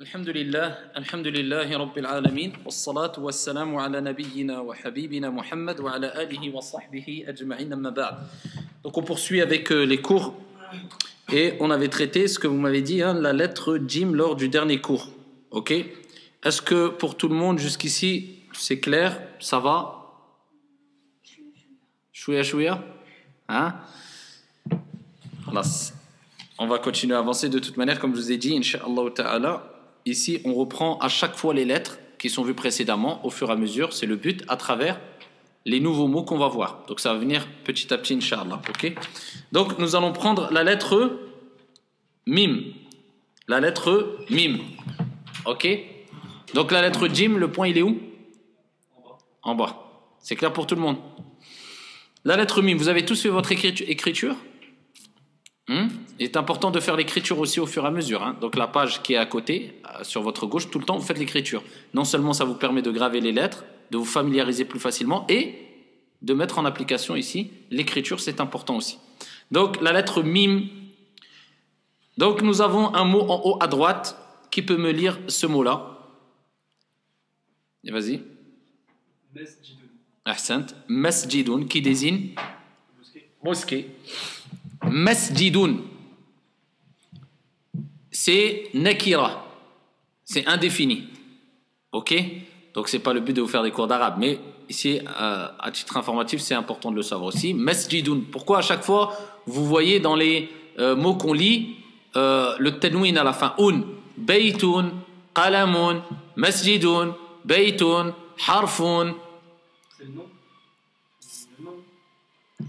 Alhamdulillah, Rabbil Alamin, wassalatu wassalamu ala nabiyyina wa habibina Muhammad wa ala alihi wa sahbihi ajma'in amma ba'd. Donc on poursuit avec les cours et on avait traité ce que vous m'avez dit, hein, la lettre Jim lors du dernier cours. Ok? Est-ce que pour tout le monde jusqu'ici c'est clair? Ça va? Chouïa chouïa? Hein? On va continuer à avancer de toute manière, comme je vous ai dit, Inch'Allah ta'ala. Ici, on reprend à chaque fois les lettres qui sont vues précédemment, au fur et à mesure, c'est le but, à travers les nouveaux mots qu'on va voir. Donc ça va venir petit à petit, Inch'Allah. Okay? Donc nous allons prendre la lettre Mim. La lettre Mim. Ok? Donc la lettre Jim, le point il est où? En bas. C'est clair pour tout le monde? La lettre Mim, vous avez tous fait votre écriture? Il est important de faire l'écriture aussi au fur et à mesure. Hein. Donc la page qui est à côté, sur votre gauche, tout le temps vous faites l'écriture. Non seulement ça vous permet de graver les lettres, de vous familiariser plus facilement et de mettre en application ici l'écriture, c'est important aussi. Donc la lettre Mim. Donc nous avons un mot en haut à droite qui peut me lire ce mot-là. Et vas-y. Masjidoun. Ahsant. Masjidoun qui désigne mosquée. Masjidoun, c'est nakira, c'est indéfini. Ok? Donc c'est pas le but de vous faire des cours d'arabe, mais ici, à titre informatif, c'est important de le savoir aussi. Masjidoun, pourquoi à chaque fois vous voyez dans les mots qu'on lit le tanwin à la fin? Baytoun, qalamun, masjidoun, baytoun, harfoun. C'est le nom.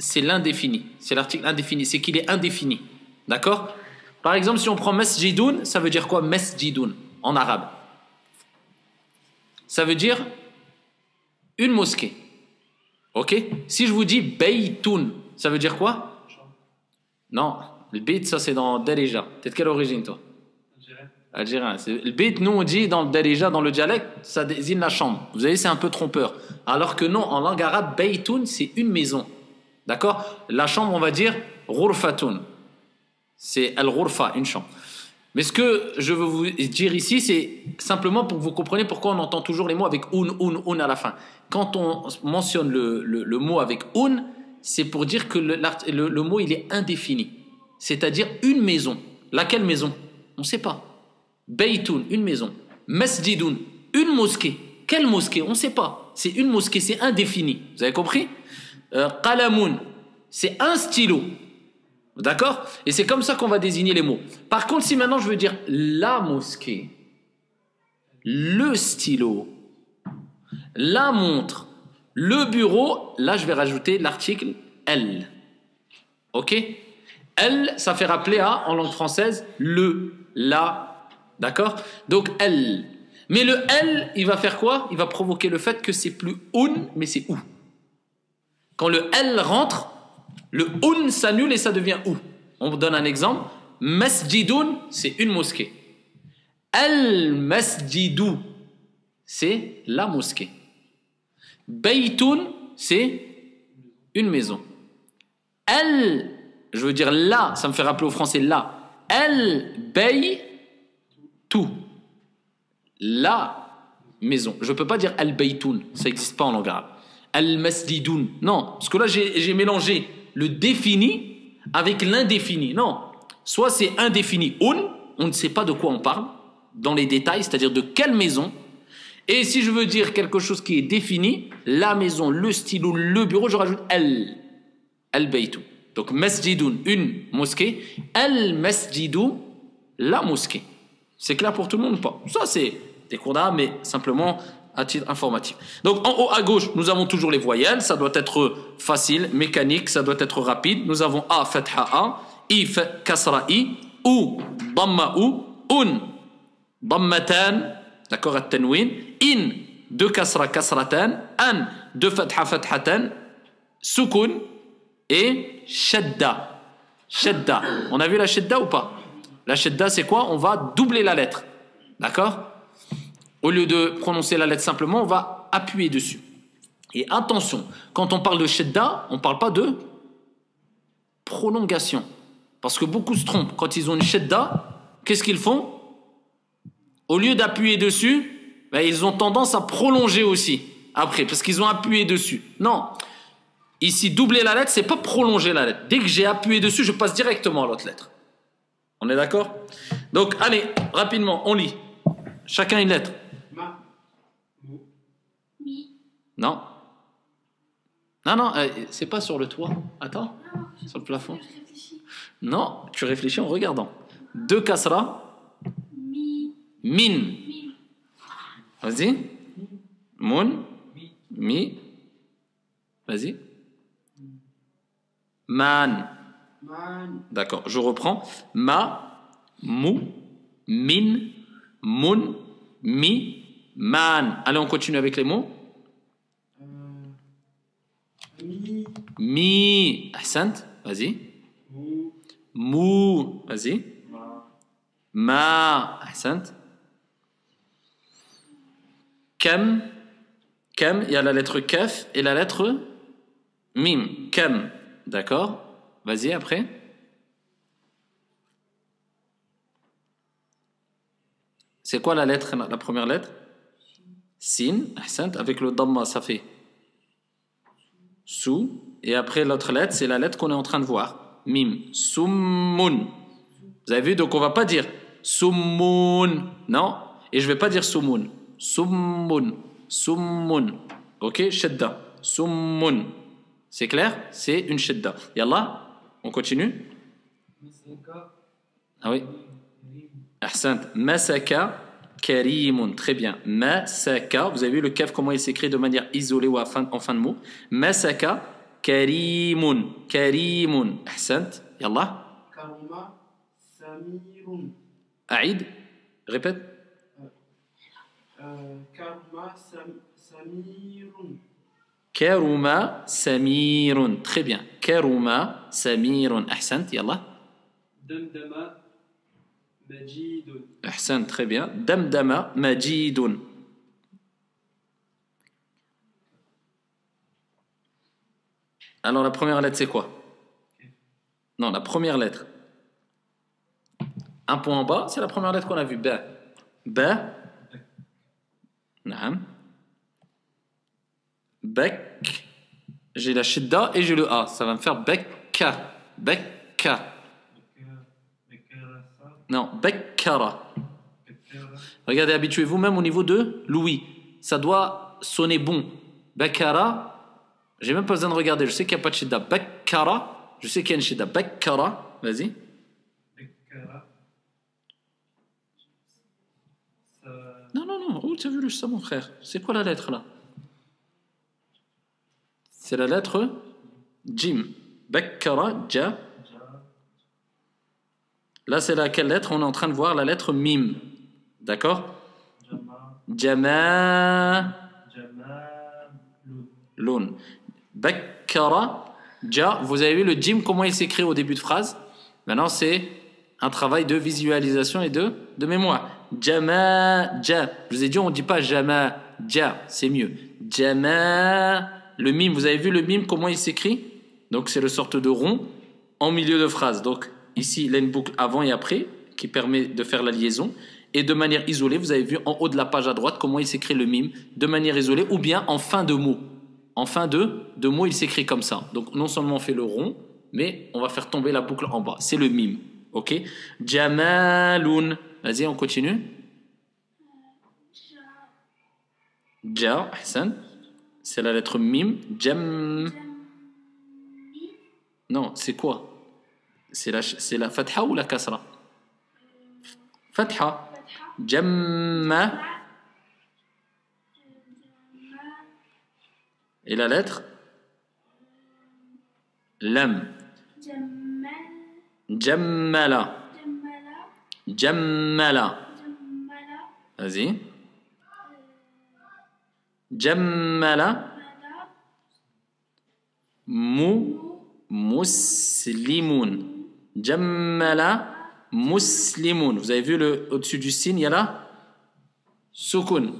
C'est l'indéfini, c'est l'article indéfini, c'est qu'il est indéfini. D'accord? Par exemple, si on prend masjidoun, ça veut dire quoi? Masjidoun en arabe. Ça veut dire une mosquée. Ok? Si je vous dis baytoun, ça veut dire quoi? Non, le bayt, ça c'est dans Darija. T'es de quelle origine toi? Algérien. Le bayt, nous on dit dans le Darija, dans le dialecte, ça désigne la chambre. Vous savez, c'est un peu trompeur. Alors que non, en langue arabe, baytoun, c'est une maison. D'accord? La chambre, on va dire ghurfatun. C'est al-ghurfa, une chambre. Mais ce que je veux vous dire ici, c'est simplement pour que vous compreniez pourquoi on entend toujours les mots avec un à la fin. Quand on mentionne le mot avec un, c'est pour dire que le mot il est indéfini. C'est-à-dire une maison. Laquelle maison? On ne sait pas. Baytun, une maison. Masjidoun, une mosquée. Quelle mosquée? On ne sait pas. C'est une mosquée, c'est indéfini. Vous avez compris? Qalamun, c'est un stylo. D'accord? Et c'est comme ça qu'on va désigner les mots. Par contre, si maintenant je veux dire la mosquée, le stylo, la montre, le bureau, là je vais rajouter l'article L. Ok? L, ça fait rappeler à, en langue française, le, la. D'accord? Donc L. Mais le L, il va faire quoi? Il va provoquer le fait que c'est plus un, mais c'est ou. Quand le L rentre, le un s'annule et ça devient ou. On vous donne un exemple. Masjidoun, c'est une mosquée. Al-masjidou, c'est la mosquée. Baytoun, c'est une maison. Je veux dire là, ça me fait rappeler au français là. Al-baytou, la maison. Je ne peux pas dire al-baytoun, ça n'existe pas en langue arabe. Al-masjidoun. Non, parce que là, j'ai mélangé le défini avec l'indéfini. Non, soit c'est indéfini, on ne sait pas de quoi on parle, dans les détails, c'est-à-dire de quelle maison. Et si je veux dire quelque chose qui est défini, la maison, le stylo, le bureau, je rajoute al-baytou. Donc, masjidoun, une mosquée. Al-masjidou, la mosquée. C'est clair pour tout le monde ou pas? Ça, c'est des cours d'arabe, mais simplement à titre informatif. Donc en haut à gauche, nous avons toujours les voyelles, ça doit être facile, mécanique, ça doit être rapide. Nous avons A, fatha A, I, kasra I, ou, damma ou, un, dammatan, d'accord, at-tanwin, in, deux kasra kasratan, an, deux fatha fathatan, sukun et shadda. Shadda. On a vu la shadda ou pas? La shadda, c'est quoi? On va doubler la lettre. D'accord? Au lieu de prononcer la lettre simplement, on va appuyer dessus. Et attention, quand on parle de shadda, on ne parle pas de prolongation. Parce que beaucoup se trompent. Quand ils ont une shadda, qu'est-ce qu'ils font? au lieu d'appuyer dessus, ben, ils ont tendance à prolonger aussi, après, parce qu'ils ont appuyé dessus. Non, ici, doubler la lettre, c'est pas prolonger la lettre. Dès que j'ai appuyé dessus, je passe directement à l'autre lettre. On est d'accord? Donc, allez, rapidement, on lit. Chacun une lettre. Ma. Mou. Mi. Non. Non, non, c'est pas sur le toit. Attends, Non, sur le plafond. je réfléchis. Non, tu réfléchis en regardant. Deux kasra, Mi. min. Mi. Vas-y. Mun, mi. Vas-y. Man. Man. D'accord, je reprends. Ma, mou, min, mun, mi, man. Allez, on continue avec les mots. Mi. Mi, ahsant, vas-y. Mou. Mou, vas-y. Ma. Ma, ahsant. Kam, kam, il y a la lettre kaf et la lettre mim. Kam, d'accord. Vas-y, après. C'est quoi la lettre, la première lettre? Sin, ahsant, avec le damma, ça fait sou. Et après, l'autre lettre, c'est la lettre qu'on est en train de voir. Mim, summun. Vous avez vu, donc on va pas dire summun, non? Et je vais pas dire sumun. Summun, summun. Ok, shadda, summun. C'est clair? C'est une shadda. Yallah, on continue? Masaka. Ah oui. Ahsant. Masaka karimun. Très bien. Masaka. Vous avez vu le kaf, comment il s'écrit de manière isolée ou en fin de mot? Masaka karimun. Karimun. Ahsant. Yallah. Karuma. Samirun. Aïd. Répète. Karuma. Samirun. Karuma samirun. Très bien. Karuma samirun. Ahsant. Yallah. Damdama. Majidun. Ahsan, très bien. Damdama majidun. Alors la première lettre c'est quoi? Non, la première lettre. Un point en bas, c'est la première lettre qu'on a vue. Ba. Ba. Naam. Bek. J'ai la shidda et j'ai le A. Ça va me faire bekka. Bekka. Bekarasa. Non, bekkara. Bekara. Regardez, habituez-vous même au niveau de l'ouïe. Ça doit sonner bon. Bakara, j'ai même pas besoin de regarder. Je sais qu'il n'y a pas de shidda. Bakara, je sais qu'il y a une shidda. Bakara, vas-y. Bekara. Sa. Non, non, non. Oh, tu as vu ça, mon frère. C'est quoi la lettre là? C'est la lettre Jim. Bakara, ja. Ja. Là, c'est laquelle lettre? On est en train de voir la lettre Mim. D'accord? Jama. Jama. Jamalun. Lun. Bakkara, ja. Vous avez vu le jim, comment il s'écrit au début de phrase? Maintenant, c'est un travail de visualisation et de mémoire. Jama, ja. Je vous ai dit, on ne dit pas jama, ja. C'est mieux. Jama, le mime. Vous avez vu le mime, comment il s'écrit? Donc, c'est le sorte de rond en milieu de phrase. Donc, ici, il y a une boucle avant et après qui permet de faire la liaison. Et de manière isolée, vous avez vu en haut de la page à droite comment il s'écrit le mime de manière isolée ou bien en fin de mot. En fin de mot, il s'écrit comme ça. Donc non seulement on fait le rond, mais on va faire tomber la boucle en bas. C'est le mime. Ok? Jamalun. Vas-y, on continue. Ja, Hassan. C'est la lettre mime. Jam. Non, c'est quoi? C'est la fatha ou la kasra? Fatha. Jamma. Et la lettre? Lam. Jammala. Jammala. Vas-y. Jammala. Muslimun. Jammala. Muslimun. Vous avez vu au-dessus du signe, il y a là Sukun.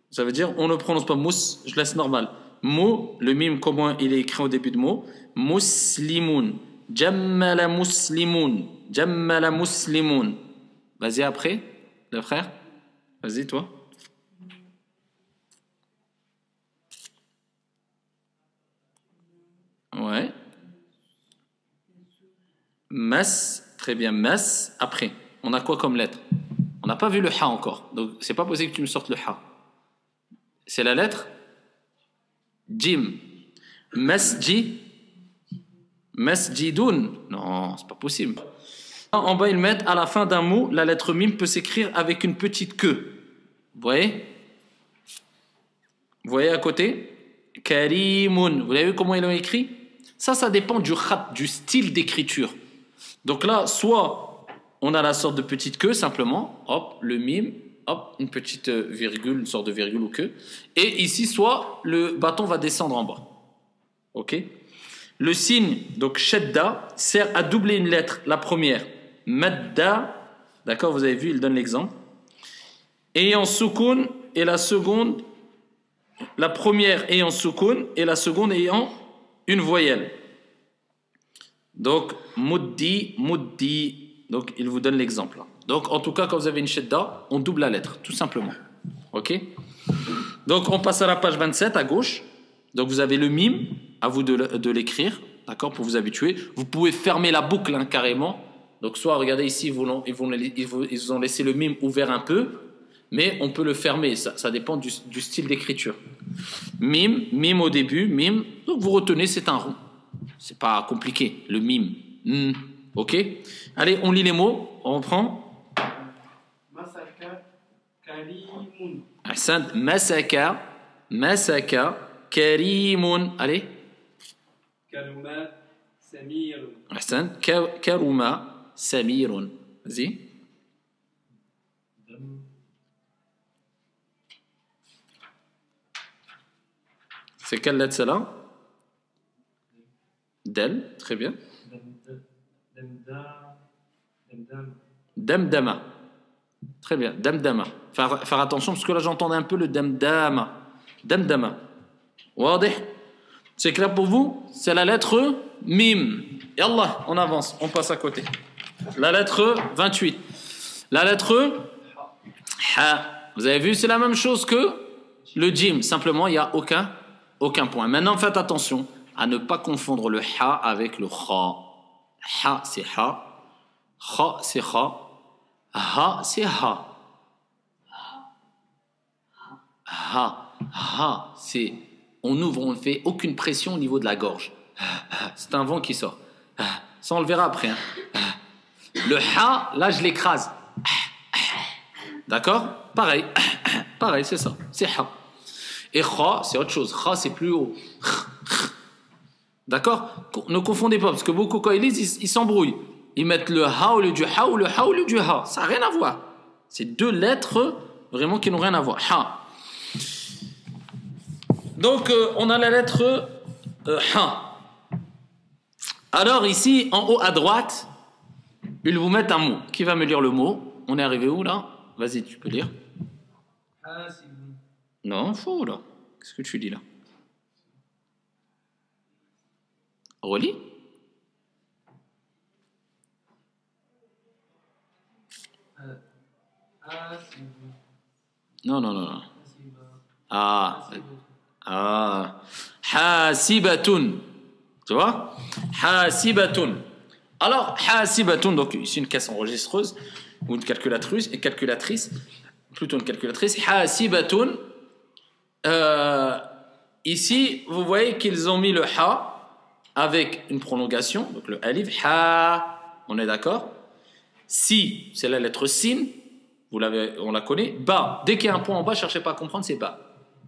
Ça veut dire on ne prononce pas mous, je laisse normal. Mou, le mime, comment il est écrit au début de mot? Muslimun. Jammala muslimun. Jammala muslimun. Vas-y après, le frère. Vas-y, toi. Ouais. Mas, très bien, mas. Après, on a quoi comme lettre? On n'a pas vu le ha encore, donc c'est pas possible que tu me sortes le ha. C'est la lettre Jim. Masji. Masjidun. Non, c'est pas possible. En bas, ils mettent à la fin d'un mot, la lettre mim peut s'écrire avec une petite queue. Vous voyez? Vous voyez à côté? Karimun. Vous avez vu comment ils l'ont écrit? Ça dépend du khat, du style d'écriture. Donc là, soit on a la sorte de petite queue, simplement, hop, le mime, hop, une petite virgule, une sorte de virgule ou queue. Et ici, soit le bâton va descendre en bas. Ok? Le signe, donc shadda, sert à doubler une lettre. La première, madda, d'accord, vous avez vu, il donne l'exemple. Et en soukoun, et la seconde, la première ayant soukoun, et la seconde ayant une voyelle. Donc, muddi, muddi. Donc, il vous donne l'exemple. Donc, en tout cas, quand vous avez une shadda, on double la lettre, tout simplement. Ok? Donc, on passe à la page 27, à gauche. Donc, vous avez le mime, à vous de l'écrire, d'accord, pour vous habituer. Vous pouvez fermer la boucle, hein, carrément. Donc, soit, regardez ici, ils vous ont laissé le mime ouvert un peu, mais on peut le fermer, ça dépend du style d'écriture. Mime, mime au début, mime. Donc, vous retenez, c'est un rond. C'est pas compliqué, le mime. Ok? Allez, on lit les mots, on reprend. Masaka Karimun. Ahsan, masaka, masaka, karimun. Allez. Karuma Samirun. Ahsan, karuma, samirun. Vas-y. Dam C'est quelle lettre celle-là? Del, très bien. Damdam. Damdama. Très bien, damdama. Faire attention parce que là j'entendais un peu le damdama. Damdama. Wadih. C'est clair pour vous? C'est la lettre mim. Yallah, on avance, on passe à côté. La lettre 28. La lettre ha. Vous avez vu, c'est la même chose que le jim. Simplement, il n'y a aucun point. Maintenant, faites attention à ne pas confondre le ha avec le kha. Ha, c'est ha. Kha, c'est kha. Ha, c'est ha. Ha, c'est... On ouvre, on ne fait aucune pression au niveau de la gorge. C'est un vent qui sort. Ça, on le verra après. Hein. Le ha, là, je l'écrase. D'accord? Pareil. Pareil, c'est ça. C'est ha. Et kha, c'est autre chose. Kha, c'est plus haut. D'accord? Ne confondez pas, parce que beaucoup, quand ils lisent, ils s'embrouillent. Ils mettent le ha au lieu du ha ou le ha au lieu du ha. Ça n'a rien à voir. C'est deux lettres vraiment qui n'ont rien à voir. Ha. Donc, on a la lettre ha. Alors, ici, en haut à droite, ils vous mettent un mot. Qui va me lire le mot? On est arrivé où, là? Vas-y, tu peux lire. Hasibun. Non, faux, là. Qu'est-ce que tu dis, là? Relis. Hasibun. Non. Hasiba. Ah, Hasibun. hasibatun. Tu vois? Hasibatun. Alors, hasibatun, donc ici une caisse enregistreuse, ou une calculatrice, plutôt une calculatrice. Hasibatun. Ici, vous voyez qu'ils ont mis le ha avec une prolongation, donc le alif, ha, on est d'accord? Si, c'est la lettre sin, on la connaît. Ba, dès qu'il y a un point en bas, cherchez pas à comprendre, c'est ba.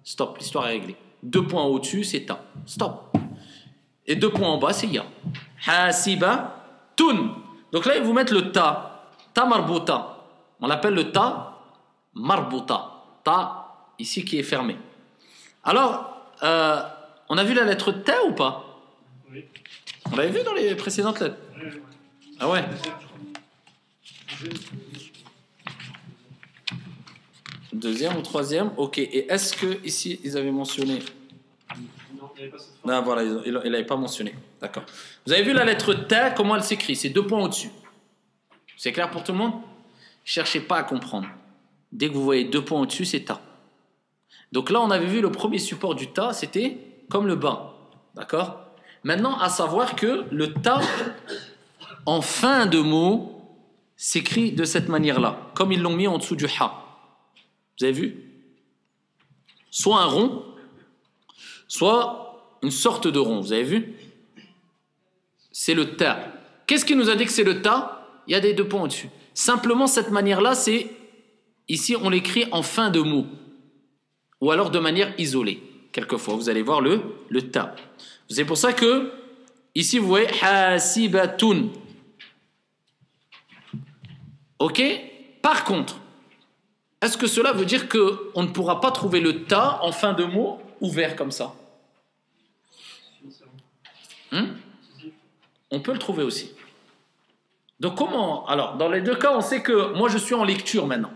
Stop, l'histoire est réglée. 2 points au-dessus, c'est ta. Stop. Et 2 points en bas, c'est ya. Hasiba, tun. Donc là, ils vous mettent le ta. Ta marbuta. On l'appelle le ta marbuta. Ta, ici, qui est fermé. Alors, on a vu la lettre ta ou pas? Oui. On l'avait vu dans les précédentes lettres. Oui. Ah ouais. Deuxième ou troisième. Ok. Et est-ce que ici, ils avaient mentionné... Non, il n'y avait pas cette forme. Non, voilà, il n'avait pas mentionné. D'accord. Vous avez vu la lettre ta, comment elle s'écrit? C'est 2 points au-dessus. C'est clair pour tout le monde? Cherchez pas à comprendre. Dès que vous voyez 2 points au-dessus, c'est ta. Donc là, on avait vu le premier support du ta, c'était comme le bas. D'accord? Maintenant, à savoir que le ta, en fin de mot, s'écrit de cette manière-là, comme ils l'ont mis en dessous du ha. Vous avez vu? Soit un rond, soit une sorte de rond. Vous avez vu? C'est le ta. Qu'est-ce qui nous a dit que c'est le ta? Il y a des 2 points au-dessus. Simplement, cette manière-là, c'est... Ici, on l'écrit en fin de mot. Ou alors de manière isolée. Quelquefois, vous allez voir le ta. C'est pour ça que, ici, vous voyez hasibatun. Ok? Par contre, est-ce que cela veut dire qu'on ne pourra pas trouver le ta en fin de mot ouvert comme ça? On peut le trouver aussi. Donc comment? Alors, dans les 2 cas, on sait que moi je suis en lecture maintenant.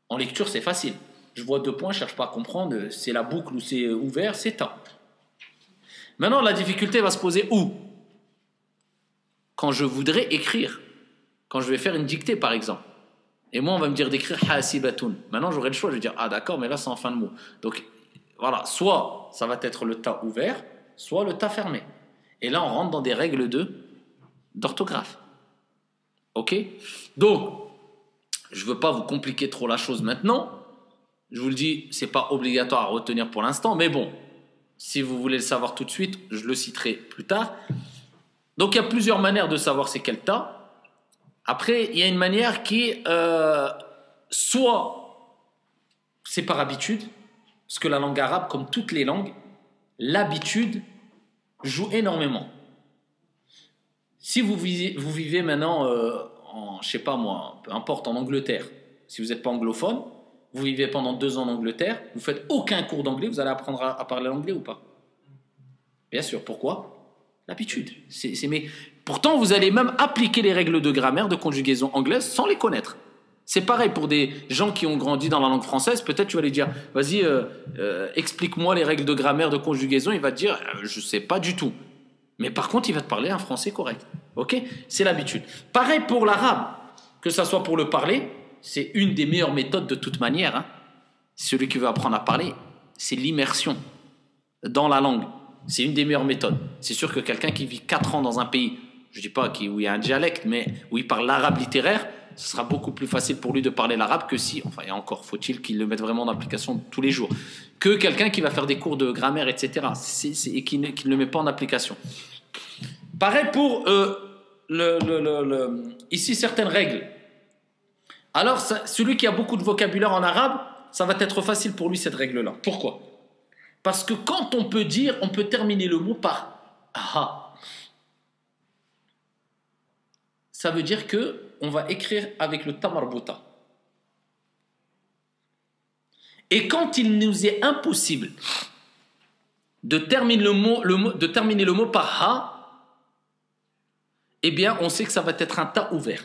En lecture, c'est facile. Je vois 2 points, je ne cherche pas à comprendre, c'est la boucle ou c'est ouvert, c'est ta. Maintenant, la difficulté va se poser où? Quand je voudrais écrire. Quand je vais faire une dictée, par exemple. Et moi, on va me dire d'écrire hasibatun. Maintenant, j'aurai le choix. Je vais dire, ah d'accord, mais là, c'est en fin de mot. Donc, voilà. Soit ça va être le ta ouvert, soit le ta fermé. Et là, on rentre dans des règles d'orthographe. Ok? Donc, je ne veux pas vous compliquer trop la chose maintenant. Je vous le dis, ce n'est pas obligatoire à retenir pour l'instant. Mais bon, si vous voulez le savoir tout de suite, je le citerai plus tard. Donc, il y a plusieurs manières de savoir c'est quel ta. Après, il y a une manière qui, soit c'est par habitude, parce que la langue arabe, comme toutes les langues, l'habitude joue énormément. Si vous vivez maintenant, je sais pas moi, peu importe, en Angleterre, si vous n'êtes pas anglophone, vous vivez pendant 2 ans en Angleterre, vous faites aucun cours d'anglais, vous allez apprendre à parler l'anglais ou pas? Bien sûr, pourquoi? L'habitude. Mais pourtant, vous allez même appliquer les règles de grammaire, de conjugaison anglaise sans les connaître. C'est pareil pour des gens qui ont grandi dans la langue française. Peut-être tu vas lui dire, vas-y, explique-moi les règles de grammaire, de conjugaison. Il va te dire, je ne sais pas du tout. Mais par contre, il va te parler un français correct. Ok? C'est l'habitude. Pareil pour l'arabe. Que ça soit pour le parler, c'est une des meilleures méthodes de toute manière. Hein. Celui qui veut apprendre à parler, c'est l'immersion dans la langue. C'est une des meilleures méthodes. C'est sûr que quelqu'un qui vit 4 ans dans un pays, je ne dis pas où il y a un dialecte, mais où il parle l'arabe littéraire, ce sera beaucoup plus facile pour lui de parler l'arabe que si, enfin, et encore faut-il qu'il le mette vraiment en application tous les jours, que quelqu'un qui va faire des cours de grammaire, etc., et qui ne le met pas en application. Pareil pour ici certaines règles. Alors, celui qui a beaucoup de vocabulaire en arabe, ça va être facile pour lui cette règle-là. Pourquoi? Parce que quand on peut dire, on peut terminer le mot par ha. Ça veut dire que on va écrire avec le ta marbuta. Et quand il nous est impossible de terminer le mot par ha, eh bien, on sait que ça va être un ta ouvert.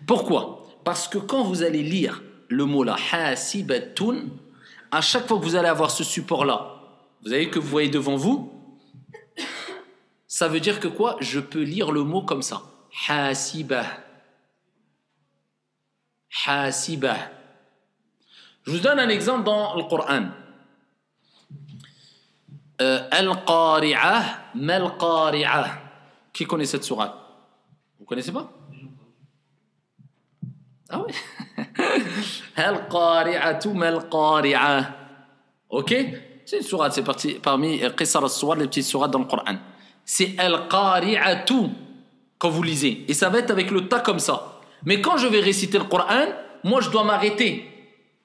Pourquoi? Parce que quand vous allez lire le mot là, hasibatun, à chaque fois que vous allez avoir ce support-là, vous savez que vous voyez devant vous, ça veut dire que quoi? Je peux lire le mot comme ça. Hasibah. Hasibah. Je vous donne un exemple dans le Coran. Al-Qari'ah, Mal-Qari'ah. Qui connaît cette sourate? Vous ne connaissez pas? Ah oui. Al-Qari'atu Mal-Qari'ah. Ok? C'est une sourate, c'est parmi Qisar al-Suwar, les petites sourates dans le Coran. C'est Al-Qari'atu quand vous lisez. Et ça va être avec le ta comme ça. Mais quand je vais réciter le Coran, moi je dois m'arrêter.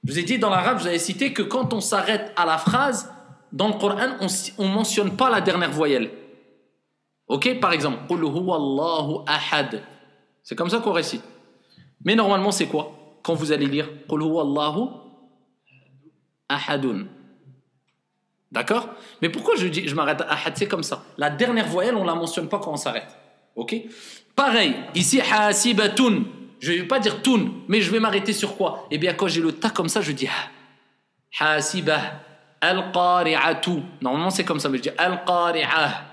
Je vous ai dit dans l'arabe, vous avez cité que quand on s'arrête à la phrase, dans le Coran, on ne mentionne pas la dernière voyelle. Ok? Par exemple, Qul huwa Allahu ahad. C'est comme ça qu'on récite. Mais normalement, c'est quoi? Quand vous allez lire Qul huwa Allahu ahadun. D'accord? Mais pourquoi je m'arrête à ahad? C'est comme ça. La dernière voyelle, on ne la mentionne pas quand on s'arrête. Ok? Pareil, ici, hasibatun. Je ne vais pas dire tun, mais je vais m'arrêter sur quoi? Eh bien, quand j'ai le ta comme ça, je dis hasibah, al-qari'atu. Normalement, c'est comme ça, mais je dis al-qari'ah.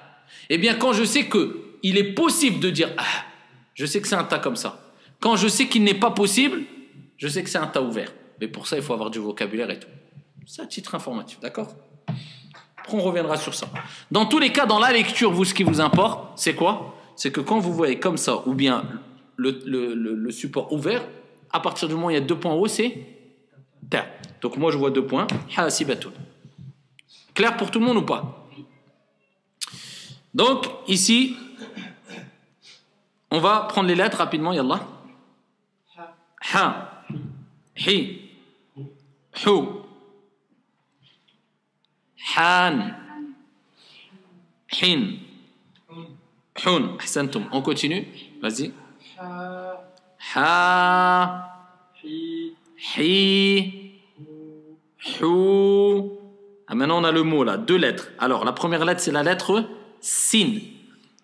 Eh bien, quand je sais qu'il est possible de dire je sais que c'est un ta comme ça. Quand je sais qu'il n'est pas possible, Je sais que c'est un tas ouvert. Mais pour ça, il faut avoir du vocabulaire et tout. C'est à titre informatif, d'accord? Après, on reviendra sur ça. Dans tous les cas, dans la lecture, vous, ce qui vous importe, c'est quoi? C'est que quand vous voyez comme ça, ou bien le support ouvert, à partir du moment où il y a 2 points hauts, c'est ta. Donc moi, je vois 2 points. Hasibatun. Clair pour tout le monde ou pas? Donc, ici, on va prendre les lettres rapidement, yallah. Ha, hi, hu, han, hin, hun. Ahsantum. On continue. Vas-y. Ha, hi, hu. Ah, maintenant, on a le mot là, 2 lettres. Alors, la première lettre, c'est la lettre sin.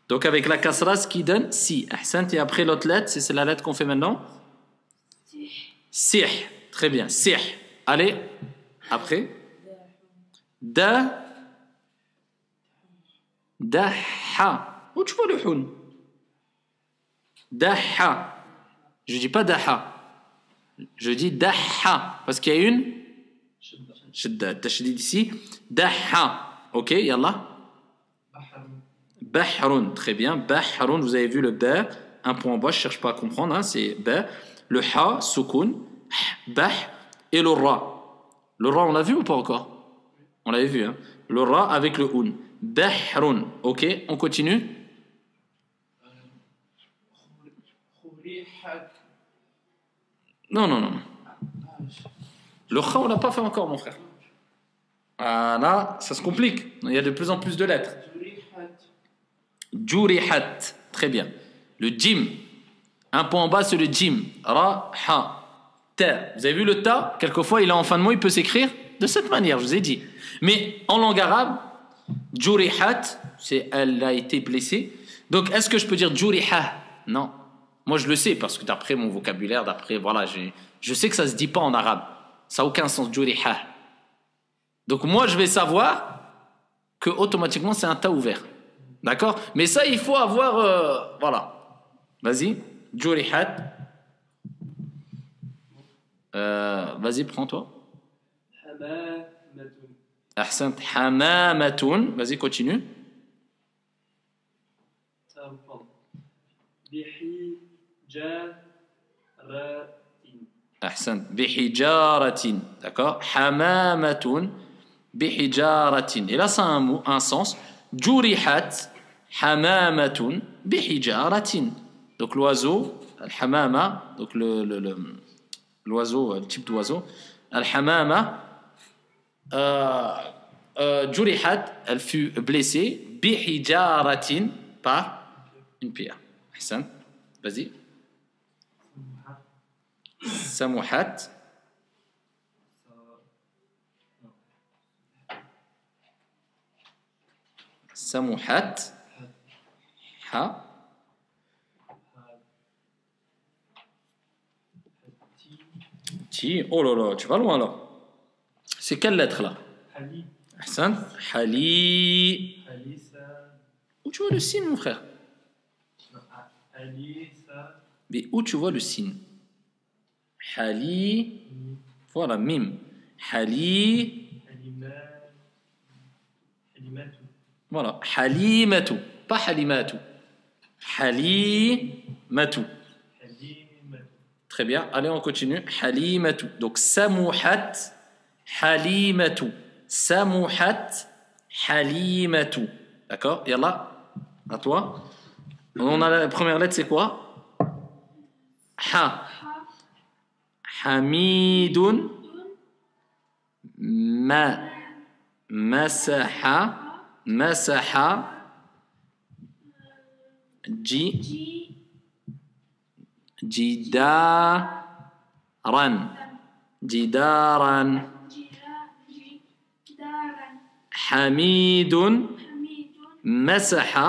Donc, avec la kasra, ce qui donne si. Ahsant. Et après, l'autre lettre, c'est la lettre qu'on fait maintenant. Sih. Très bien. Sih. Allez. Après. Da. Daha. Où tu vois le hun? Daha. Je dis pas daha. Je dis daha. Parce qu'il y a une شدة التشديد ici. Daha. Ok, yallah. Bahrun. Très bien. Bahrun. Vous avez vu le ba. Un point en bas. Je cherche pas à comprendre. Hein, c'est ba. Le ha, sukun. Bah. Et le ra. Le ra, on l'a vu ou pas encore? On l'avait vu. Hein. Le ra avec le un. Bahrun. Ok, on continue. Non, non, non. Le kha, on l'a pas fait encore, mon frère. Ah là, ça se complique. Il y a de plus en plus de lettres. Jurihat. Très bien. Le jim. Un point en bas, c'est le jim. Ra, ha. Ta. Vous avez vu le ta? Quelquefois, il est en fin de mot, il peut s'écrire de cette manière, je vous ai dit. Mais en langue arabe, jurihat, c'est elle a été blessée. Donc, est-ce que je peux dire juriha? Non. Moi, je le sais parce que d'après mon vocabulaire, d'après, voilà, je sais que ça se dit pas en arabe. Ça n'a aucun sens, juriha. Donc moi, je vais savoir que automatiquement, c'est un tas ouvert. D'accord? Mais ça, il faut avoir... voilà. Vas-y. Jurihat. Vas-y, prends-toi. Hamamatun. Ahsant. Hamamatun. Vas-y, continue. Bihijaratin. Ahsant. Bihijaratin. D'accord? Hamamatun. Bihijaratin. Et là, ça a un sens. Jurihat. Hamamatun. Bihijaratin. Donc l'oiseau, al-hamama, donc l'oiseau, le type d'oiseau, al-hamama, jurihat, elle fut blessée, bihijaratin, par une pierre. Hassan, vas-y. Samuhat. Samuhat. Ha. Oh là là, tu vas loin là. C'est quelle lettre là? Hali. Hassan. Hali. Halisa. Où tu vois le signe, mon frère? Halisa. Mais où tu vois le signe? Hali. Voilà, mim. Hali. Halimatu. Voilà. Halimatu. Pas halimatu. Halimatu. Halimatu. Très bien. Allez, on continue. Halimatu. Donc, samuhat. Halimatu. Samuhat. Halimatu. D'accord? Yallah. À toi. On a la première lettre, c'est quoi? Ha. Hamidun. Ma. Masaha. Masaha. Ji. Jidaran. Jidaran. Hamidun. Masaha.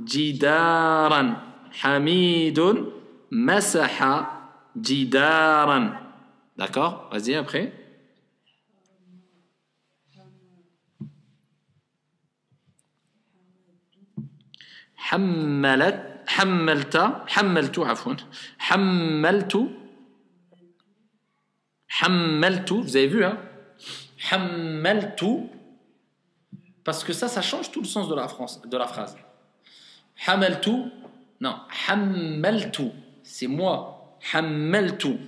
Jidaran. Hamidun. Masaha. Jidaran. D'accord? Vas-y après. حملت حملت عفوا حملت Hammaltu, vous avez vu, hein? Hammaltu, parce que ça change tout le sens de la phrase. Hamaltu, non, hammaltu, c'est moi. Hammaltu,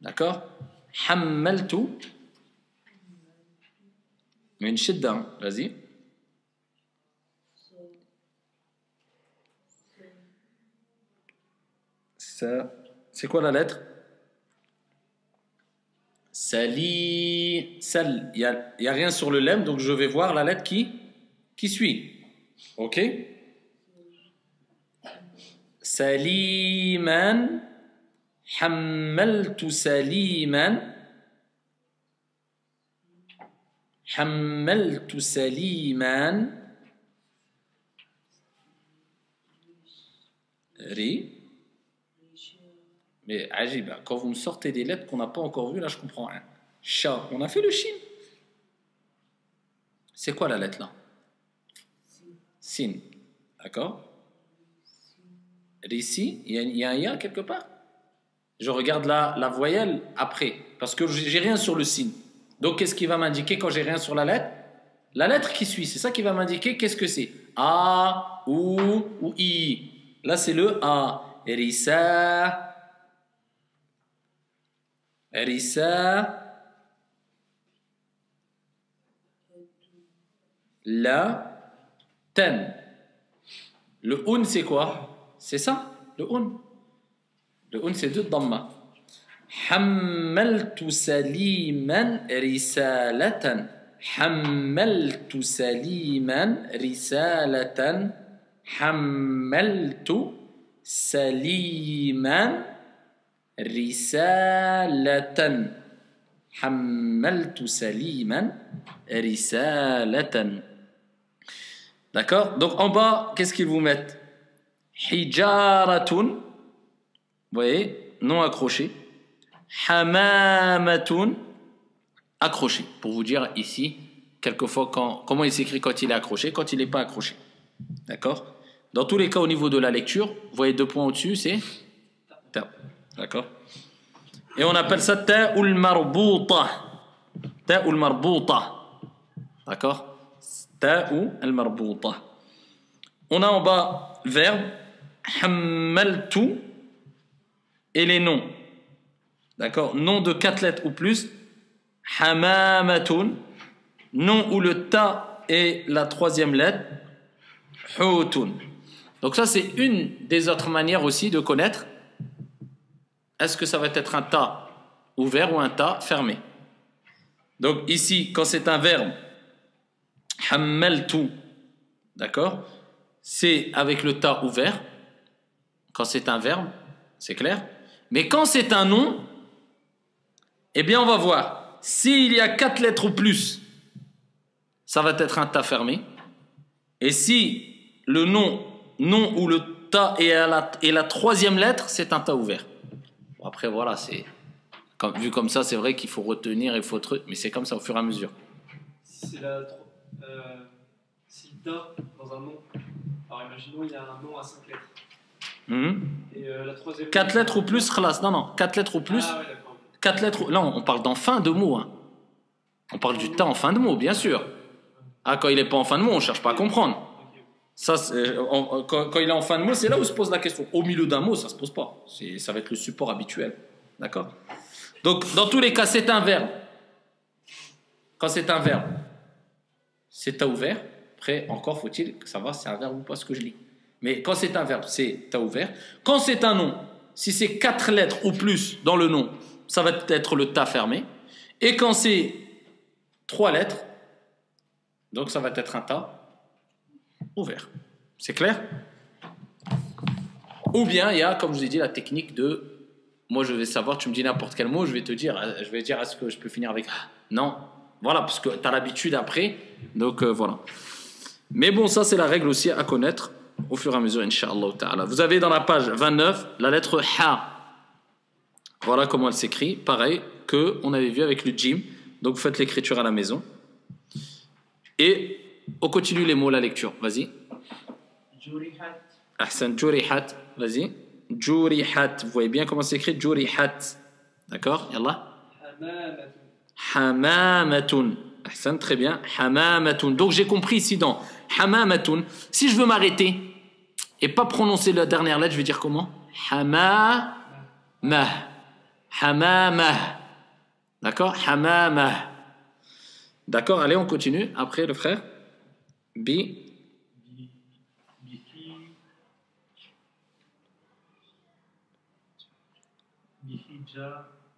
d'accord? Hammaltu, une shidda, hein, vas-y. Ça, c'est quoi la lettre? Sali, sal. Il y a rien sur le lemme, donc je vais voir la lettre qui suit. Ok? Saliman, hammaltu saliman, hammaltu saliman, ri. Mais ajib, quand vous me sortez des lettres qu'on n'a pas encore vues, là je comprends rien. Cha, on a fait le shin. C'est quoi la lettre là? Sin. D'accord? Ici, il y a un ya quelque part? Je regarde la voyelle après, parce que j'ai rien sur le sin. Donc qu'est-ce qui va m'indiquer quand j'ai rien sur la lettre? La lettre qui suit, c'est ça qui va m'indiquer qu'est-ce que c'est. A, ou I. Là c'est le A. Risa. Risa, la, ten. Le un c'est quoi? C'est ça, le un. Le un c'est deux dhamma. Hammaltu saliman risalatan. Hammaltu saliman risalatan. Hammaltu saliman risalatan. Hammaltu saliman risalatan. D'accord? Donc en bas, qu'est-ce qu'ils vous mettent? Hijaratun. Vous voyez? Non accroché. Hamamatun. Accroché. Pour vous dire ici, quelquefois, comment il s'écrit quand il est accroché, quand il n'est pas accroché. D'accord? Dans tous les cas, au niveau de la lecture, vous voyez deux points au-dessus, c'est ta. D'accord? Et on appelle ça ta'ul marbouta. Ta'ul marbouta. D'accord? Ta'ul marbouta. On a en bas verbe hammaltu et les noms. D'accord? Nom de 4 lettres ou plus. Hamamatun. Nom où le ta est la 3e lettre. Hutun. Donc ça c'est une des autres manières aussi de connaître. Est-ce que ça va être un ta ouvert ou un ta fermé? Donc ici, quand c'est un verbe, hammaltu, d'accord? C'est avec le ta ouvert. Quand c'est un verbe, c'est clair. Mais quand c'est un nom, eh bien on va voir. S'il y a 4 lettres ou plus, ça va être un ta fermé. Et si le nom où le ta est la 3e lettre, c'est un ta ouvert. Après, voilà, vu comme ça, c'est vrai qu'il faut retenir, il faut mais c'est comme ça au fur et à mesure. Si c'est si ta dans un nom, alors imaginons il y a un nom à 5 lettres. Et la 3e 4 lettres ou plus, khlas. Non, 4 lettres ou plus. Ah ouais, d'accord. 4 lettres. Là, on parle d'en fin de mot. Hein. On parle du ta en fin de mot, bien sûr. Ah, quand il n'est pas en fin de mot, on ne cherche pas à comprendre. Ça, quand il est en fin de mot, c'est là où se pose la question. Au milieu d'un mot, ça ne se pose pas. Ça va être le support habituel. D'accord? Donc, dans tous les cas, c'est un verbe. Quand c'est un verbe, c'est ta ouvert. Après, encore faut-il savoir si c'est un verbe ou pas ce que je lis. Mais quand c'est un verbe, c'est ta ouvert. Quand c'est un nom, si c'est 4 lettres ou plus dans le nom, ça va être le ta fermé. Et quand c'est 3 lettres, donc ça va être un ta ouvert. C'est clair? Ou bien il y a, comme je vous ai dit, la technique de moi je vais savoir, tu me dis n'importe quel mot, je vais dire est-ce que je peux finir avec non, voilà, parce que tu as l'habitude après, donc voilà. Mais bon, ça c'est la règle aussi à connaître au fur et à mesure, Inch'Allah ta'ala. Vous avez dans la page 29 la lettre Ha. Voilà comment elle s'écrit, pareil que on avait vu avec le jim. Donc vous faites l'écriture à la maison. Et on continue les mots, la lecture. Vas-y. Jurihat. Ahsan, jurihat. Vas-y. Jurihat. Vous voyez bien comment c'est écrit? Jurihat. D'accord? Yallah. Hamamatun. Ahsan, très bien. Hamamatun. Donc j'ai compris ici dans Hamamatun. Si je veux m'arrêter et pas prononcer la dernière lettre, je vais dire comment? Hamamah. Hamamah. D'accord? Hamamah. D'accord, allez, on continue. Après, le frère.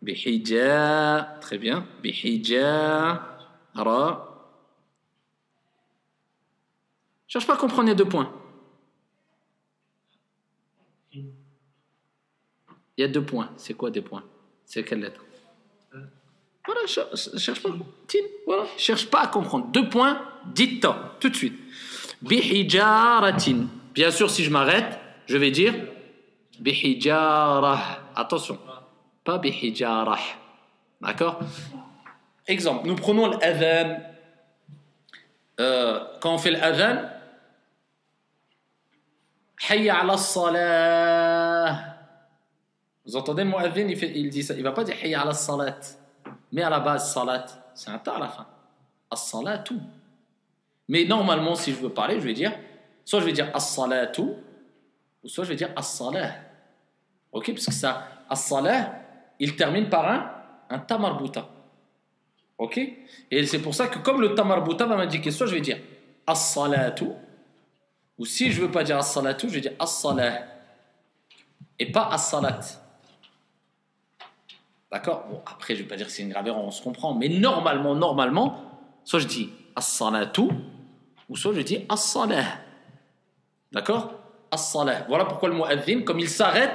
Bihija. Très bien. Bihija. Ra. Cherche pas à comprendre les 2 points. Il y a 2 points. C'est quoi des points? C'est quelle lettre? Voilà, cherche pas. Voilà, cherche pas à comprendre. 2 points, dites ta, tout de suite. Bihijaratin. Bien sûr, si je m'arrête, je vais dire bihijarah. Attention, pas bihijarah. D'accord? Exemple, nous prenons l'adhan. Quand on fait l'adhan, hayya ala salah. Vous entendez le mu'adhin, il dit ça. Il ne va pas dire hayya ala salat. Mais à la base, salat, c'est un ta à la fin. As-salatu. Mais normalement, si je veux parler, je vais dire, soit je vais dire as-salatu, ou soit je vais dire as-salah. Ok, parce que ça, as-salah, il termine par un ta marbuta. Ok? Et c'est pour ça que comme le ta marbuta va m'indiquer, soit je vais dire as-salatu, ou si je veux pas dire as-salatu, je vais dire as-salah. Et pas as-salat. D'accord? Bon, après, je ne vais pas dire que c'est une grave erreur, on se comprend. Mais normalement, soit je dis as-salatu, ou soit je dis as-salah. D'accord? As-salah. Voilà pourquoi le mu'adhin, comme il s'arrête,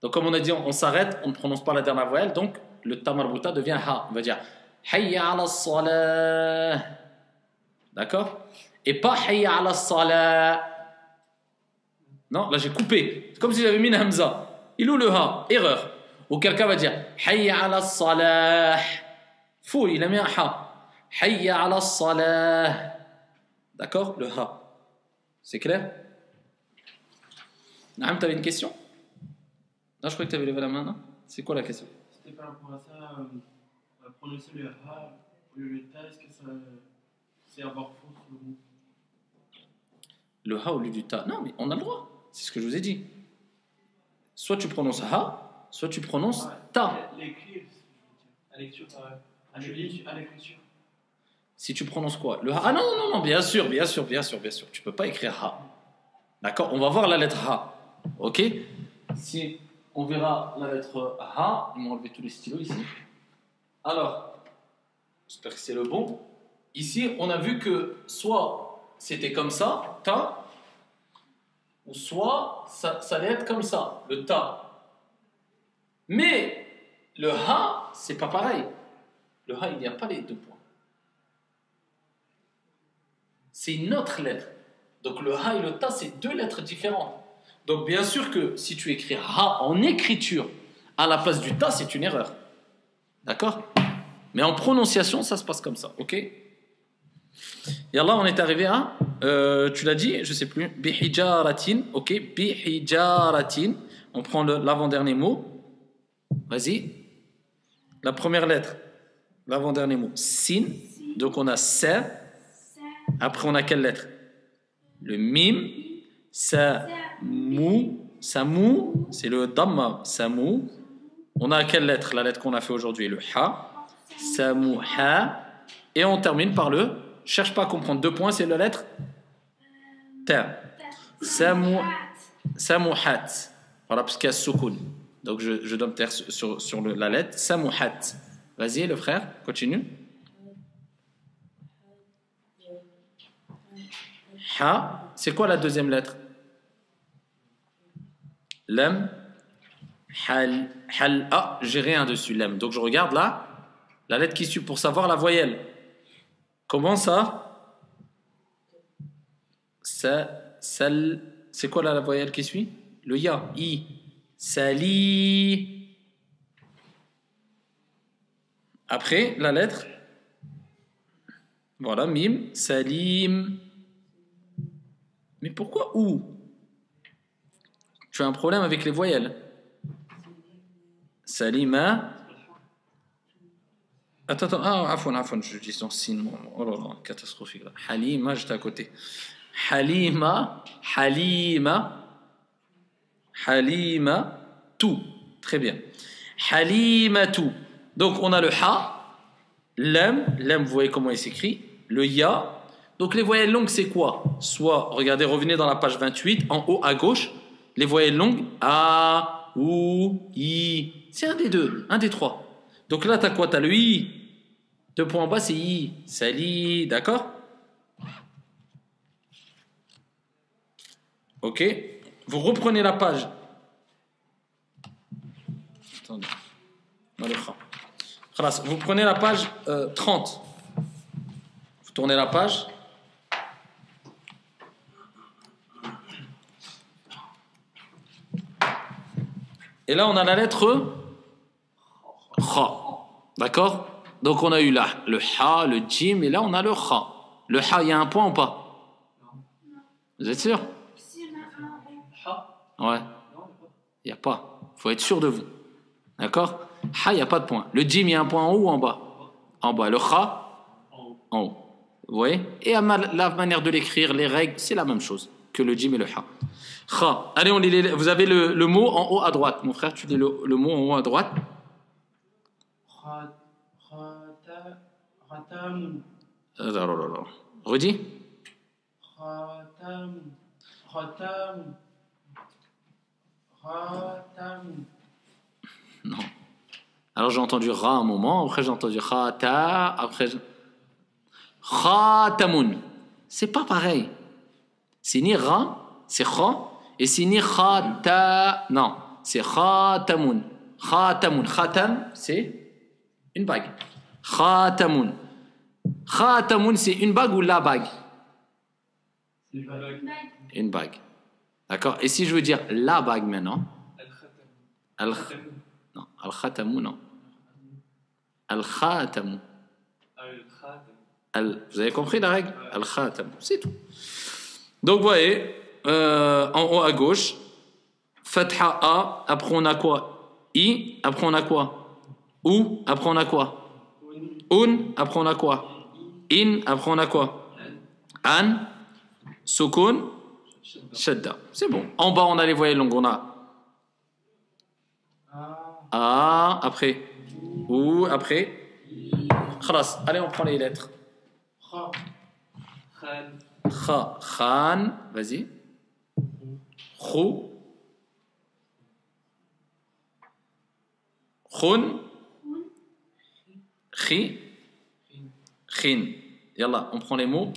donc comme on a dit, on s'arrête, on ne prononce pas la dernière voyelle, donc le ta marbuta devient ha. On va dire hayya ala salah. D'accord? Et pas hayya ala salah. Non, là j'ai coupé. C'est comme si j'avais mis une hamza. Il est où le ha? Erreur. Ou quelqu'un va dire hayya ala salah. Fou, il a mis un ha. Hayya ala salah. D'accord? Le ha. C'est clair? Naam, t'avais une question? Non, je crois que t'avais levé la main, non? C'est quoi la question? C'était par rapport à ça, prononcer le ha au lieu du ta, est-ce que ça c'est avoir faux sur le mot? Le ha au lieu du ta. Non, mais on a le droit. C'est ce que je vous ai dit. Soit tu prononces ha, soit tu prononces ta. L'écrire, à l'écriture. Si tu prononces quoi? Le ha. Ah non, bien sûr. Tu peux pas écrire ha. D'accord? On va voir la lettre ha. Ok? Si on verra la lettre ha, ils m'ont enlevé tous les stylos ici. Alors, j'espère que c'est le bon. Ici, on a vu que soit c'était comme ça, ta, ou soit ça allait être comme ça, le ta. Mais le ha, c'est pas pareil. Le ha, il n'y a pas les 2 points. C'est une autre lettre. Donc le ha et le ta, c'est 2 lettres différentes. Donc bien sûr que si tu écris ha en écriture à la place du ta, c'est une erreur. D'accord? Mais en prononciation, ça se passe comme ça. Ok? Et là, on est arrivé à, tu l'as dit, je sais plus, bihijaratin. Ok? Bihijaratin. On prend l'avant-dernier mot. Vas-y. La première lettre, l'avant-dernier mot, sin. Donc on a sa. Après, on a quelle lettre? Le mim. Samou. Samou, c'est le damma. Samou. On a quelle lettre? La lettre qu'on a fait aujourd'hui, le ha. Samouha. Et on termine par le. Cherche pas à comprendre. 2 points, c'est la lettre ta. Samouhat. Voilà, parce qu'il y a soukoun. Donc je donne terre sur la lettre. Samouhat. Vas-y, le frère, continue. Ha. C'est quoi la deuxième lettre? Lam. Hal. Hal. Ah, j'ai rien dessus, lam. Donc je regarde là, la lettre qui suit pour savoir la voyelle. Comment ça? Sal. C'est quoi là, la voyelle qui suit? Le ya. I. Sali. Après, la lettre. Voilà, mim. Salim. Mais pourquoi ou? Tu as un problème avec les voyelles. Salima. Attends, ah, afwan, je dis son signe. Oh là là, catastrophique là. Halima, j'étais à côté. Halima, tout. Très bien. Halima, tout. Donc, on a le ha, lam, vous voyez comment il s'écrit, le ya. Donc, les voyelles longues, c'est quoi? Soit, regardez, revenez dans la page 28, en haut à gauche, les voyelles longues, a, ou, i. C'est un des deux, un des trois. Donc là, tu as quoi? Tu as le i. 2 points en bas, c'est i. Sali, d'accord? Ok. Vous reprenez la page. Attendez. Vous prenez la page 30. Vous tournez la page. Et là, on a la lettre Kha. D'accord? Donc, on a eu là le Ha, le Jim, et là, on a le Kha. Le Ha, il y a un point ou pas? Vous êtes sûr? Ouais. Il n'y a pas. Il faut être sûr de vous. D'accord? Ha, il n'y a pas de point. Le Jim, il y a un point en haut ou en bas? En bas. Le Kha? En haut. Vous voyez? Et la manière de l'écrire, les règles, c'est la même chose que le Jim et le Ha. Kha. Allez, on lit vous avez le mot en haut à droite. Mon frère, tu lis le mot en haut à droite. Khatamun. Redis. Khatamun. Non. Alors j'ai entendu ra un moment, après j'ai entendu khata, après khatamun. C'est pas pareil. C'est ni ra, c'est kha, et c'est ni khata. Non, c'est khatamun. Khatamun. Khatam, c'est une bague. Khatamun. Khatamun, c'est une bague ou la bague? Une bague. D'accord? Et si je veux dire la bague maintenant? Non, al-khatamu, non. Al-khatamu. Vous avez compris la règle? Al-khatamu, c'est tout. Donc, vous voyez, en haut à gauche, fatha A, après on a quoi? I, après on a quoi? Ou, après on a quoi? Un, après on a quoi? In, après on a quoi? An, sukun, shadda. C'est bon. En bas, on a les voyelles longues. On a A, après. Ou, après. Khalas. Allez, on prend les lettres. Kha, khan. Vas-y. Khou. Khun. Khi. Khin. Yallah, on prend les mots.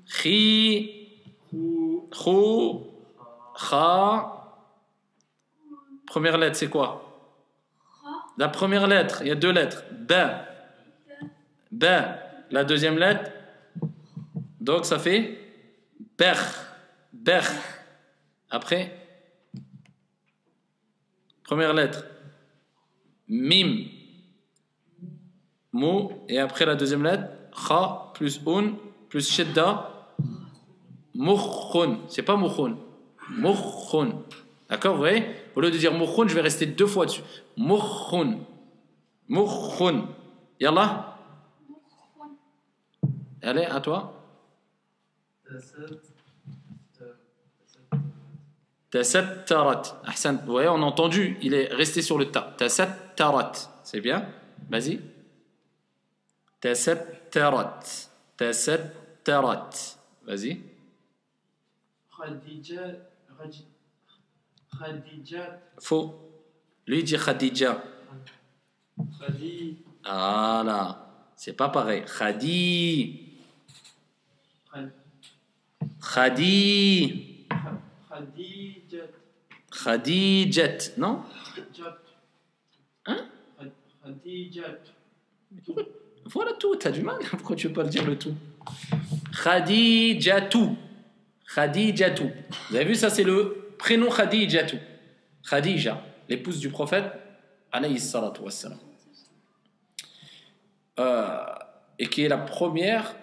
Khi. Khou. Kha. Première lettre, c'est quoi? La première lettre, il y a 2 lettres. Ba. Ba. La deuxième lettre. Donc, ça fait Ber. Ber. Après, première lettre. Mim. Mou. Et après, la deuxième lettre. Kha plus un plus shedda. Moukhun. C'est pas moukhun. Moukhun. D'accord, vous voyez? Au lieu de dire moukhun, je vais rester 2 fois dessus. Moukhun. Moukhun. Yallah. Allez, à toi. Tasattarat. Ahsan. Vous voyez, on a entendu, il est resté sur le ta. Tasattarat. C'est bien? Vas-y. Tasattarat. Tasattarat. Vas-y. Khadija. Faux. Lui dit Khadija. Khadi. Ah là. C'est pas pareil. Khadi. Khadi. Khadijat. Khadijat. Non? Hein? Khadijat. Voilà tout. T'as du mal. Pourquoi tu veux pas le dire le tout? Khadijatu. Khadijatu. Vous avez vu, ça c'est le prénom Khadijatu. Khadija, l'épouse du prophète, alayhi salatu wassalam. Et qui est la première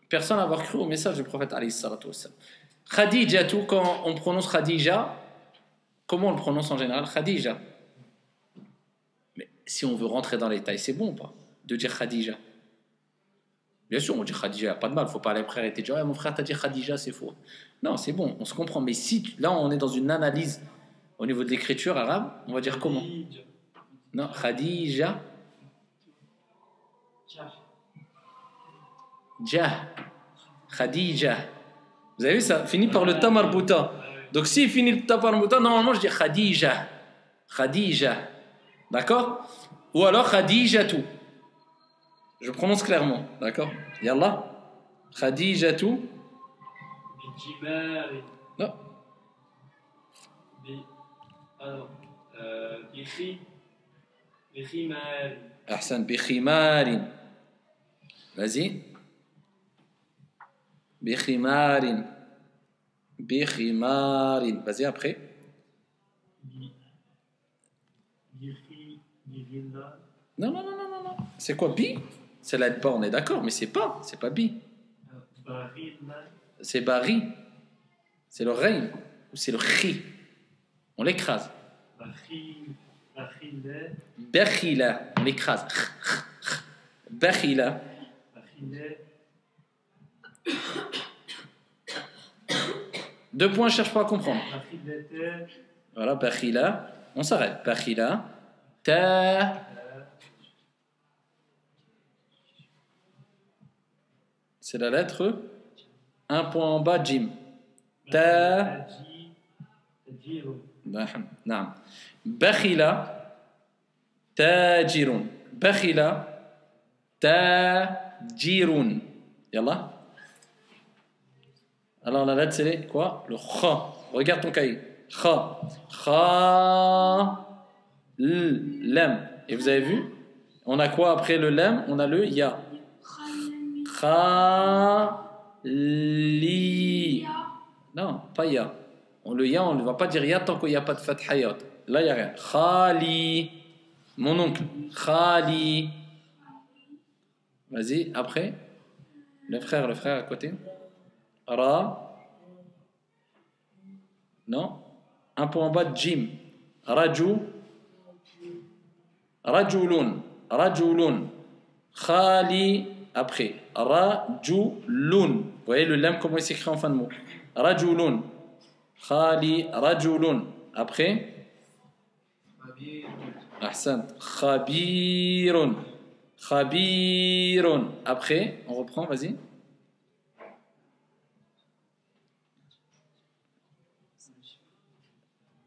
personne à avoir cru au message du prophète, alayhi salatu wassalam. Khadijatu, quand on prononce Khadija, comment on le prononce en général? Khadija. Mais si on veut rentrer dans les détails, c'est bon ou pas de dire Khadija? Bien sûr, on dit Khadija, pas de mal, faut pas aller frère et te dire ouais, mon frère t'a dit Khadija, c'est faux. Non, c'est bon, on se comprend. Mais si là, on est dans une analyse au niveau de l'écriture arabe, on va dire comment? Non, Khadija. Jah. Khadija. Vous avez vu ça? Finit par le ta marbuta. Donc s'il finit le ta marbuta, normalement je dis Khadija. Khadija. D'accord? Ou alors Khadijatu. Je prononce clairement. D'accord? Yallah. Khadijatu. Bijibari. Non. Alors. Bikhimari. Ahsan. Bikhimarin. Vas-y. Bikhimarin. Bikhimarin. Vas-y après. Non, non, non, non, non, non. C'est quoi bi? C'est la ba, on est d'accord, mais c'est pas bi. C'est bari. C'est le rein ou c'est le chi. On l'écrase. Bakhila. On l'écrase. Bakhila. 2 points, je cherche pas à comprendre. Voilà, bakhila. On s'arrête. Bakhila. Ta. C'est la lettre. 1 point en bas, Jim. Ta. نعم. بخل تاجر. بخل تاجر. يلا. Alors la lettre c'est quoi? Le kha. Regarde ton cahier. Kha. Kha. Lam. Et vous avez vu? On a quoi après le lam? On a le ya. Kha. Li. Non, pas ya. Le ya, on ne va pas dire ya tant qu'il n'y a pas de fathayat. Là, il n'y a rien. Khali. Mon oncle. Khali. Vas-y, après. Le frère à côté. Ra. Non. 1 point en bas, Jim. Raju. Rajulun. Rajulun. Khali. Après. Rajulun. Vous voyez le lam, comment il s'écrit en fin de mot. Rajulun. Khali rajulun. Après Ahsan. Khabirun. Khabirun. Après, on reprend, vas-y.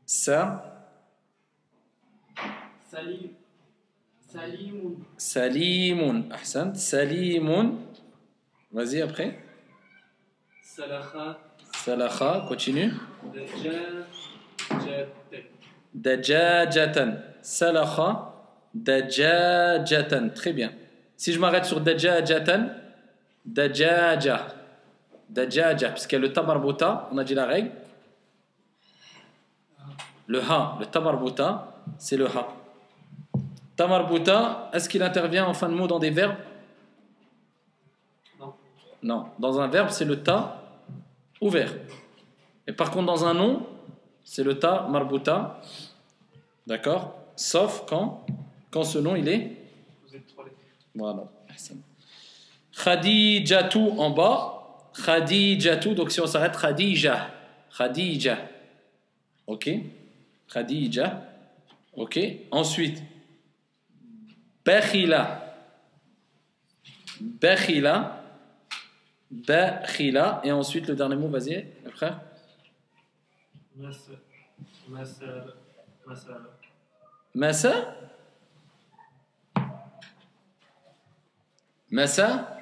Ça. Salimun. Salimun. Ahsan. Salimun. Vas-y, après. Salakha. Salakha. Continue. Dajajatan. Dajajatan. Salakha. Dajajatan. Très bien. Si je m'arrête sur Dajajatan, Dajaja. Dajaja. Parce qu'il y a le tabarbuta, on a dit la règle. Le ha. Le tabarbuta, c'est le ha. Tamarbuta, est-ce qu'il intervient en fin de mot dans des verbes? Non. Non. Dans un verbe, c'est le ta ouvert. Et par contre, dans un nom, c'est le ta marbuta. D'accord? Sauf quand ce nom, il est. Vous êtes 3 lettres. Voilà. Khadijatu en bas. Khadijatu. Donc si on s'arrête, Khadija. Khadija. Ok. Khadija. Ok. Ensuite, Bakhila. Bakhila. Bakhila. Et ensuite, le dernier mot, vas-y, le frère. Masa. Masa.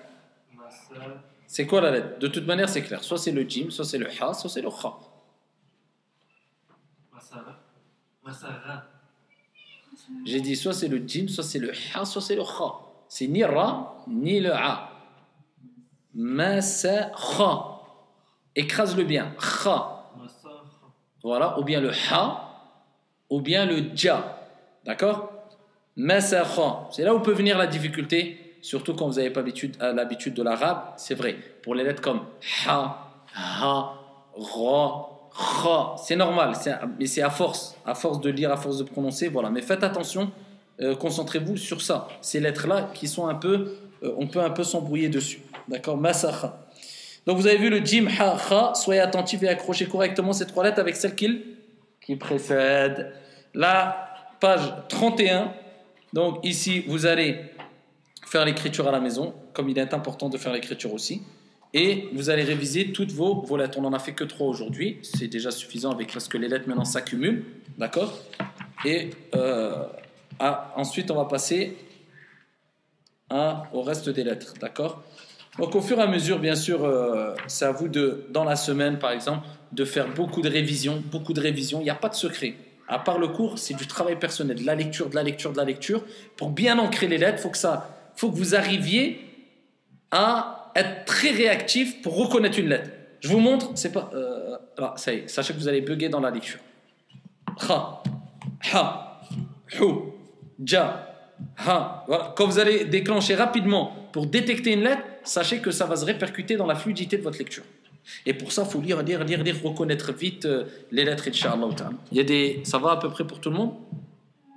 C'est quoi la lettre? De toute manière, c'est clair. Soit c'est le jim, soit c'est le ha, soit c'est le kha. J'ai dit soit c'est le jim, soit c'est le ha, soit c'est le kha. C'est ni ra, ni le a. Masa kha. Écrase-le bien. Kha. Voilà. Ou bien le ha, ou bien le ja. D'accord? Masa kha. C'est là où peut venir la difficulté. Surtout quand vous n'avez pas l'habitude de l'arabe, c'est vrai. Pour les lettres comme ha, ha, ra, kha, c'est normal, mais c'est à force de lire, à force de prononcer, voilà. Mais faites attention concentrez-vous sur ça. Ces lettres-là qui sont un peu, on peut un peu s'embrouiller dessus. D'accord? Masakha. Donc vous avez vu le jim, ha, kha. Soyez attentifs et accrochez correctement ces trois lettres avec celles qui précèdent. La page 31. Donc ici, vous allez faire l'écriture à la maison, comme il est important de faire l'écriture aussi. Et vous allez réviser toutes vos lettres. On n'en a fait que 3 aujourd'hui. C'est déjà suffisant parce que les lettres maintenant s'accumulent. D'accord? Et ensuite, on va passer au reste des lettres. D'accord? Donc au fur et à mesure, bien sûr, c'est à vous dans la semaine, par exemple, de faire beaucoup de révisions. Il n'y a pas de secret. À part le cours, c'est du travail personnel, de la lecture. Pour bien ancrer les lettres, faut que vous arriviez à être très réactif pour reconnaître une lettre. Je vous montre, c'est pas... ça y est, sachez que vous allez bugger dans la lecture. Kha, ha, hou, ja, ha. Voilà. Quand vous allez déclencher rapidement pour détecter une lettre, sachez que ça va se répercuter dans la fluidité de votre lecture. Et pour ça, il faut lire, reconnaître vite les lettres, Inch'Allah. Ça va à peu près pour tout le monde?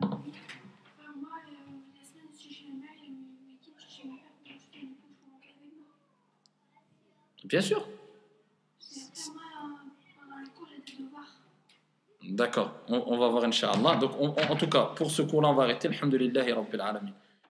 Moi, la semaine, si j'ai le mail, le week-end, si j'ai le mail, je fais une bouche pour manquer avec moi. Bien sûr. Et après, moi, pendant le cours, j'ai des devoirs. D'accord, on va voir Inch'Allah. Donc en tout cas, pour ce cours-là, on va arrêter. Alhamdulillahi Rabbil Alamin.